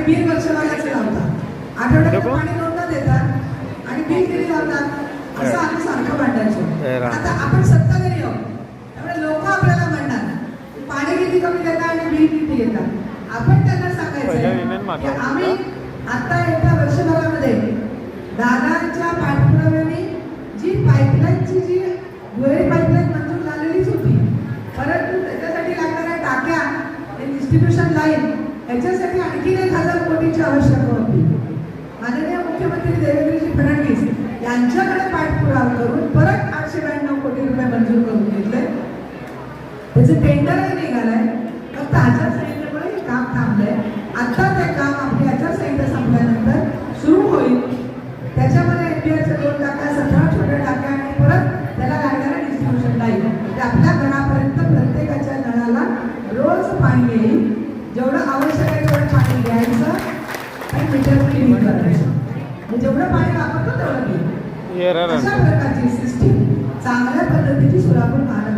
Bill वर्षभराचे लावतात, आठवड्यात पाणी नोंद देतात आणि बिल किती लावतात असं आम्ही सारखं मांडायचो. आता आपण सत्ताधारी आहोत त्यामुळे लोक आपल्याला म्हणणार पाणी किती कमी देतात आणि बिल किती येतात. आपण त्यांना सांगायचं की आम्ही आता एका वर्षभरामध्ये दादांच्या पाठपुराव्याने जी पाईपलाईनची जी दुहेरी पाईपलाईन मंजूर झालेलीच होती, परंतु त्याच्यासाठी लागणाऱ्या टाक्या डिस्ट्रीब्युशन लाईन याच्यासाठी आणखी 1,000 कोटीची आवश्यकता होती. माननीय मुख्यमंत्री देवेंद्रजी फडणवीस यांच्याकडे पाठपुरावा करून परत 892 कोटी रुपये मंजूर करून घेतले. त्याचे टेंडरही निघालंय, फक्त आचारसंहितेमुळे हे काम थांबलंय. आता ते काम आपली आचारसंहिता संपल्यानंतर सुरू होईल. त्याच्यामध्ये एनडीआरच्या 2 टाक्या, 17 छोट्या टाक्या आणि परत त्याला लागणाऱ्या डिस्ट्रीब्युशन लाईन म्हणजे आपल्या घरापर्यंत प्रत्येकाच्या नळाला रोज पाणी येईल. जेवढं आवश्यक आहे तेवढं पाणी घ्यायचं आणि मीटर क्लीन करायचं. म्हणजे जेवढं पाणी वापरतो तेवढं क्लीन. अशा प्रकारची सिस्टीम चांगल्या पद्धतीची सोलापूर महानगर